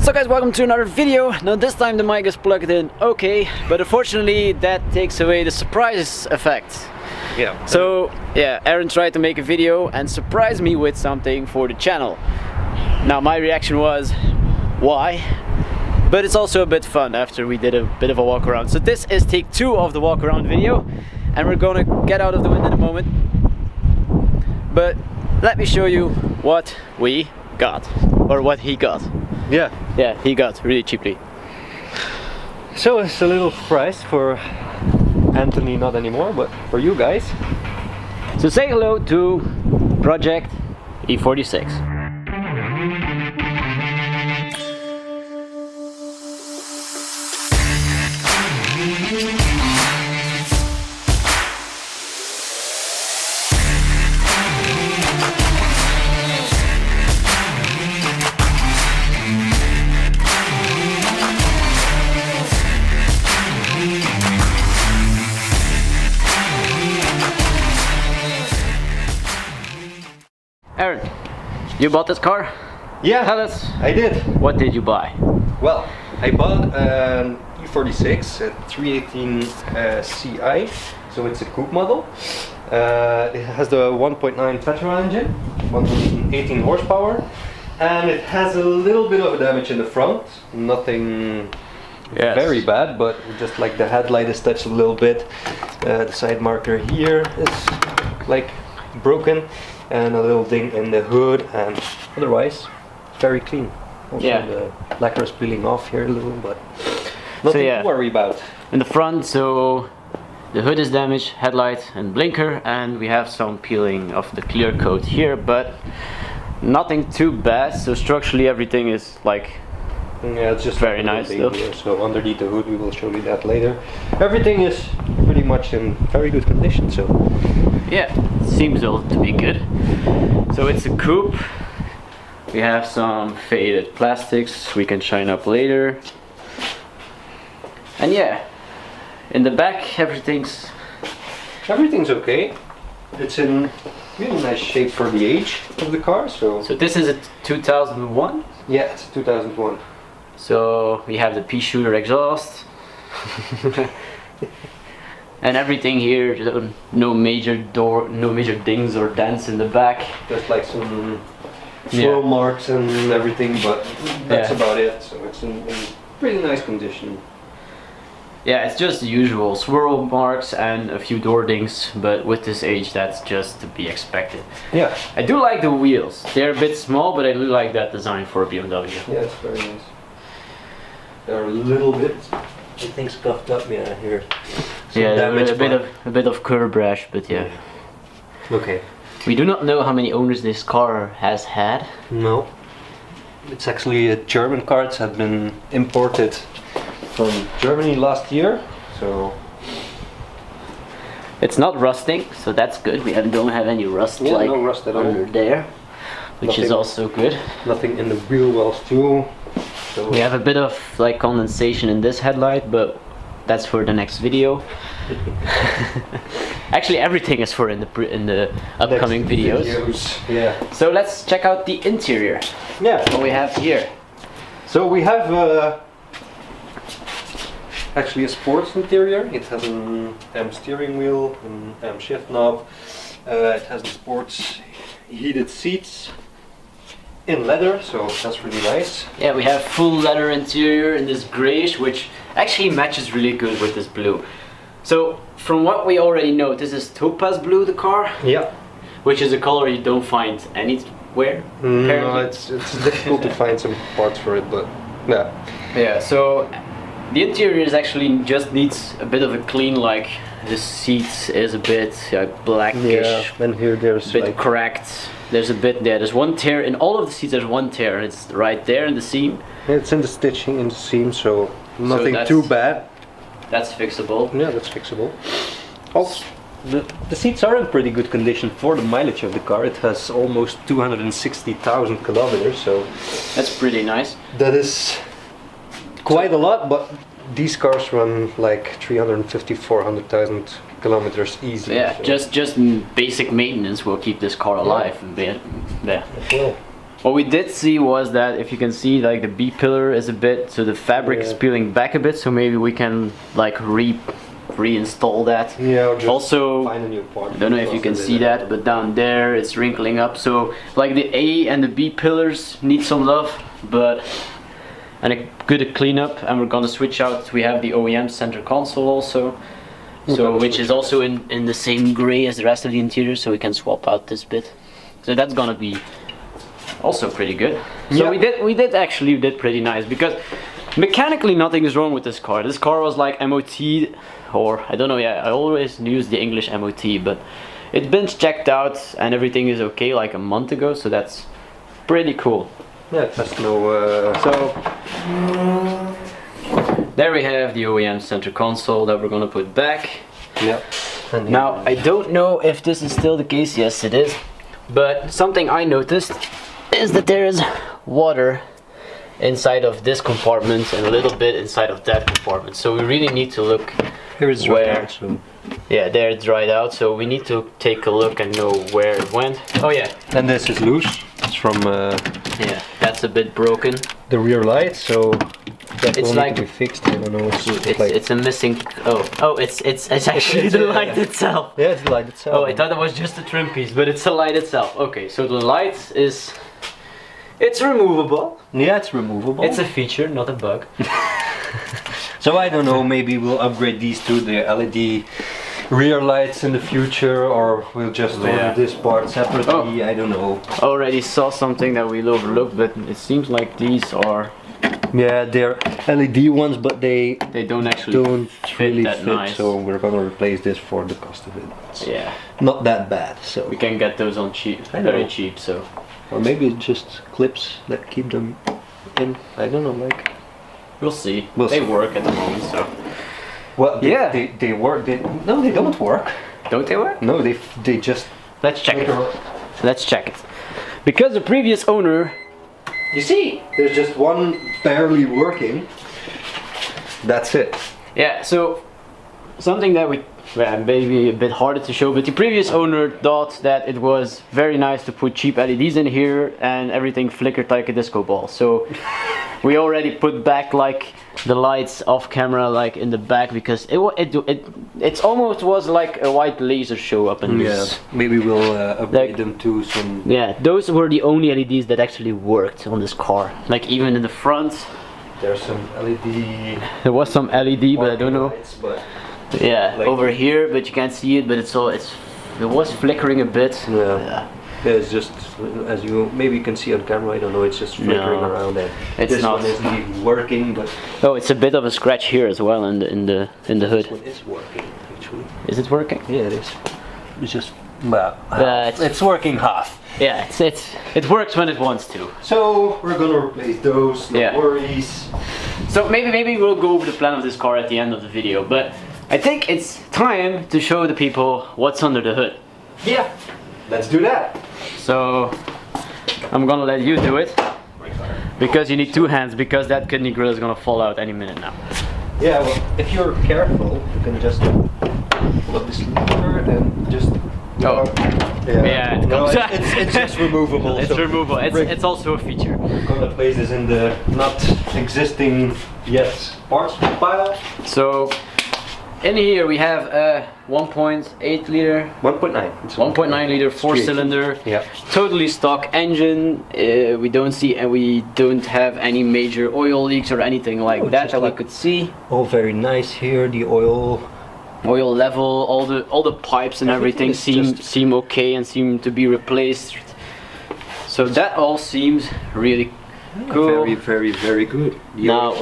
So guys, welcome to another video. Now this time the mic is plugged in okay, but unfortunately that takes away the surprise effect. Yeah. So yeah, Aaron tried to make a video and surprise me with something for the channel. Now my reaction was, why? But it's also a bit fun after we did a bit of a walk around. So this is take 2 of the walk around video, and we're gonna get out of the wind in a moment. But let me show you what we got, or what he got. Yeah. Yeah, he got really cheaply. So it's a little price for Anthony, not anymore, but for you guys. So say hello to Project E46. Aaron, you bought this car? Yeah, Tell us, I did. what did you buy? Well, I bought an E46 at 318 Ci, so it's a coupe model. It has the 1.9 petrol engine, 118 horsepower, and it has a little bit of damage in the front. Nothing very bad, but just like the headlight is touched a little bit. The side marker here is like broken, and a little ding in the hood, and otherwise very clean. Also the lacquer is peeling off here a little, but nothing to worry about. In the front, so the hood is damaged, headlight and blinker, and we have some peeling of the clear coat here, but nothing too bad. So structurally everything is like it's just very nice still. Here. So underneath the hood, we will show you that later. Everything is pretty much in very good condition. So yeah, seems all to be good. So it's a coupe. We have some faded plastics we can shine up later. And yeah, in the back everything's okay. It's in really nice shape for the age of the car. So this is a 2001? Yeah, it's 2001. So we have the pea shooter exhaust. And everything here, no major dings or dents in the back. Just like some swirl marks and everything, but that's about it. So it's in pretty nice condition. Yeah, it's just the usual swirl marks and a few door dings, but with this age that's just to be expected. Yeah. I do like the wheels. They're a bit small, but I do like that design for a BMW. Yeah, it's very nice. They're a little bit, I think, scuffed up. Yeah, here. Yeah, a bit of curb rash, but yeah. Okay. We do not know how many owners this car has had. No. It's actually a German car. It had been imported from Germany last year, so it's not rusting, so that's good. We don't have any rust no rust at all under there, which is also good. Nothing in the wheel wells too. So we have a bit of like condensation in this headlight, but that's for the next video. Actually, everything is for in the upcoming videos. Yeah. So let's check out the interior. Yeah. What we have here. So we have actually a sports interior. It has an M steering wheel, an M shift knob. It has the sports heated seats in leather, so that's really nice. Yeah, we have full leather interior in this grayish, which actually matches really good with this blue. So from what we already know, this is topaz blue, the car. Yeah. Which is a color you don't find anywhere. No, it's difficult to find some parts for it, but yeah. Yeah, so the interior is actually just needs a bit of a clean, like the seats is a bit blackish. Yeah, and here there's a bit like cracked. There's a bit there. There's one tear in all of the seats. There's one tear. It's right there in the seam. It's in the stitching in the seam, so nothing too bad. That's fixable. Yeah, that's fixable. Also, the seats are in pretty good condition for the mileage of the car. It has almost 260,000 kilometers, so that's pretty nice. That is quite a lot, but these cars run like 350-400,000 kilometers easy. Yeah, so. just basic maintenance will keep this car alive. Yeah. Well, What we did see was that if you can see, like the B pillar is a bit, so the fabric is peeling back a bit, so maybe we can like reinstall that. Yeah, or just also find a new part. I don't know if you can see that, but down there it's wrinkling up, so like the A and the B pillars need some love, but and a good cleanup. And we're gonna switch out, we have the OEM center console also, so which is also in the same gray as the rest of the interior, so we can swap out this bit. So that's gonna be also pretty good. So we did pretty nice, because mechanically nothing is wrong with this car. This car was like MOT, or I don't know, yeah, I always use the English MOT, but it's been checked out and everything is okay like a month ago, so that's pretty cool. Yeah, it has no... So there we have the OEM center console that we're gonna put back. Yeah. And now I don't know if this is still the case. Yes, it is. But something I noticed is that there is water inside of this compartment and a little bit inside of that compartment. So we really need to look here is where. So. Yeah, there it's dried out. So we need to take a look and know where it went. Oh yeah. And this is loose. It's from. Yeah, that's a bit broken. The rear light, so that it's will like need to be fixed. I don't know. It's a missing. Oh, it's actually the light itself. Yeah, it's the light itself. Oh, I thought it was just a trim piece, but it's the light itself. Okay, so the light is. It's removable. Yeah, it's removable. It's a feature, not a bug. So I don't know, maybe we'll upgrade these to the LED rear lights in the future, or we'll just order this part separately. I don't know. Already saw something that we overlooked, but it seems like these are. Yeah, they're LED ones, but they don't actually really that fit. nice. So we're gonna replace this for the cost of it. It's yeah, not that bad. So we can get those on cheap, very cheap. So. Or maybe it's just clips that keep them in. I don't know, like. We'll see. They work at the moment, so. Well, they work. No, they don't work. Don't they work? No, they just. Let's check it. Let's check it. Because the previous owner. You see, there's just one barely working. That's it. Yeah. So something that we. Well, maybe a bit harder to show, but the previous owner thought that it was very nice to put cheap LEDs in here and everything flickered like a disco ball. So we already put back like the lights off camera, like in the back, because it almost was like a white laser show up in this. Yeah, maybe we'll upgrade them to some. Yeah, those were the only LEDs that actually worked on this car. Like even in the front, there's some LED. There was some LED, but I don't know. Lights, but yeah, like over here, but you can't see it. But it was flickering a bit. Yeah. Yeah, it's just as you maybe can see on camera. I don't know. It's just flickering around there. It's not. This one isn't even working, but oh, it's a bit of a scratch here as well in the hood. This one is working actually. Is it working? Yeah, it is. It's just it's working half. Yeah, it works when it wants to. So we're gonna replace those. No worries. So maybe we'll go over the plan of this car at the end of the video, but I think it's time to show the people what's under the hood. Yeah, let's do that. So I'm gonna let you do it because you need two hands, because that kidney grill is gonna fall out any minute now. Yeah, well, if you're careful, you can just pull up this lever and just. Oh. Yeah, it comes out. It's just removable. It's removable. It's also a feature. We're gonna place this in the not existing yet parts pile. So in here we have a 1.8 liter. 1.9. 1.9 liter 4-cylinder. Yeah. Totally stock engine. We don't have any major oil leaks or anything like that we could see. All very nice here. The oil level, all the pipes and everything seem okay and seem to be replaced. So that all seems really cool. Very, very good. Now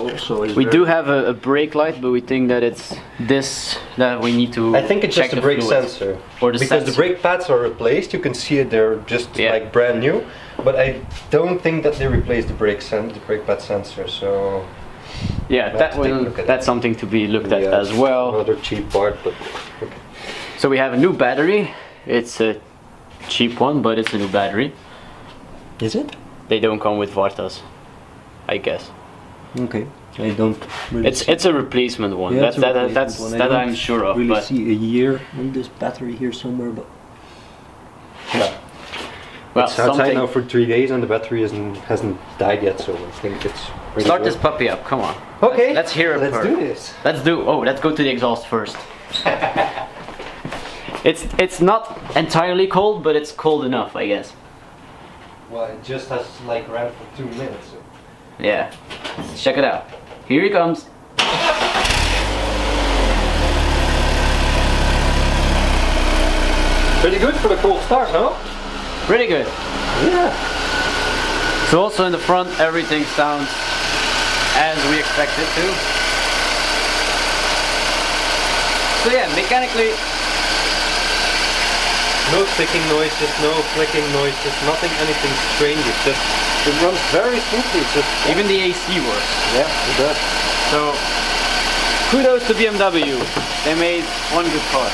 we do have a brake light, but we think that it's this that we need to. I think it's check just a brake fluid. sensor. Or the because sensor. the brake pads are replaced. You can see it; they're just like brand new. But I don't think that they replaced the brake pad sensor. So. Yeah, that's something to be looked at as well. Another cheap part, but okay. So we have a new battery. It's a cheap one, but it's a new battery. Is it? They don't come with Vartas, I guess. Okay, I don't. Really it's a replacement one. Yeah, that's I'm sure of. Really but see a year on this battery here somewhere, but yeah. Well, it's outside something. now for 3 days and the battery hasn't died yet, so I think it's ready Start to this go. puppy up. Come on. Okay. Let's hear it. Let's purr. do this. Let's do. Oh, let's go to the exhaust first. It's not entirely cold, but it's cold enough, I guess. Well, it just has like ran for 2 minutes. So. Yeah. Let's check it out. Here he comes. Pretty good for the cold start, no? Pretty good. Yeah. So also in the front, everything sounds as we expect it to. So yeah, mechanically, No clicking noises, no clicking noises, anything strange. It runs very smoothly. It's just even the AC works. yeah, it does. So kudos to BMW. They made one good car.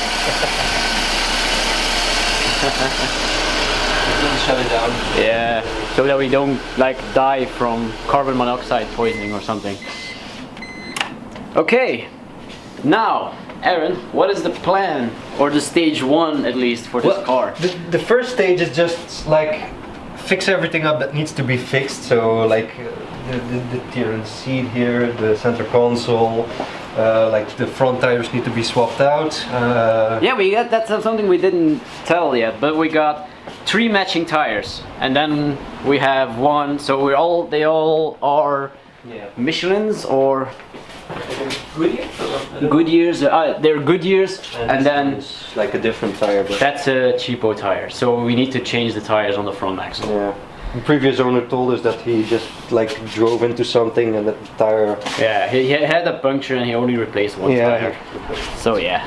Shut it down. Yeah, so that we don't like die from carbon monoxide poisoning or something. Okay, now Aaron, what is the plan, or the stage 1 at least, for this car? The first stage is just like fix everything up that needs to be fixed. So like the tier and seat here, the center console, like the front tires need to be swapped out. Yeah, that's something we didn't tell yet, but we got 3 matching tires, and then we have one. So they all are Michelin's or Goodyears. They're Goodyears, and then it's like a different tire. But that's a cheapo tire. So we need to change the tires on the front axle. yeah. The previous owner told us that he just like drove into something and that the tire. Yeah, he had a puncture and he only replaced one tire. So yeah.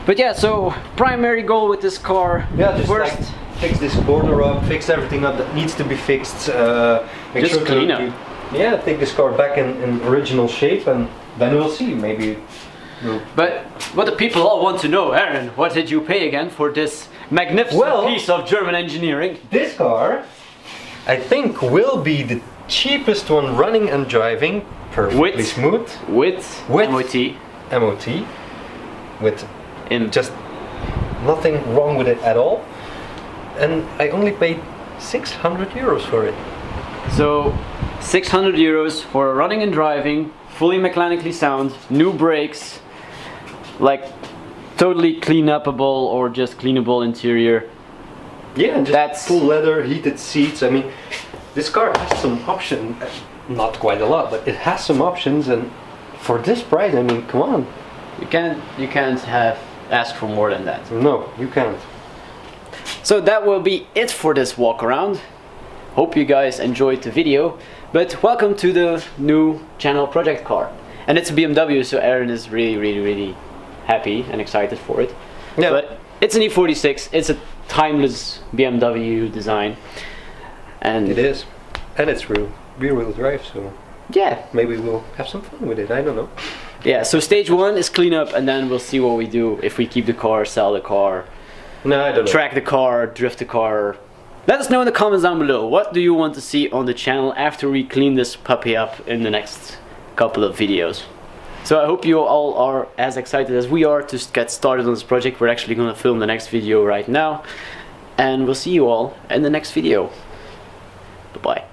But yeah, so primary goal with this car. Yeah, just first, like fix this border up, fix everything up that needs to be fixed. Make just sure clean up. Yeah, take this car back in original shape, and then we'll see. Maybe. But what the people all want to know, Aaron, what did you pay again for this magnificent piece of German engineering? This car, I think, will be the cheapest one running and driving, perfectly smooth. With MOT. MOT. With In just nothing wrong with it at all. And I only paid 600 euros for it. So 600 euros for running and driving, fully mechanically sound, new brakes, like totally clean upable or just cleanable interior. Yeah, and just That's full leather, heated seats. I mean, this car has some options, not quite a lot, but it has some options, and for this price, I mean, come on. you can't ask for more than that. No, you can't. So that will be it for this walk around. Hope you guys enjoyed the video, but welcome to the new channel project car. And it's a BMW, so Aaron is really happy and excited for it. Yeah. But it's an E46, it's a timeless BMW design. And It is. And it's rear-wheel drive, so yeah. maybe we'll have some fun with it, I don't know. Yeah, so stage 1 is clean up, and then we'll see what we do, if we keep the car, sell the car, No, I don't know. track the car, drift the car. Let us know in the comments down below, what do you want to see on the channel after we clean this puppy up in the next couple of videos. So I hope you all are as excited as we are to get started on this project. We're actually going to film the next video right now, and we'll see you all in the next video. Bye bye.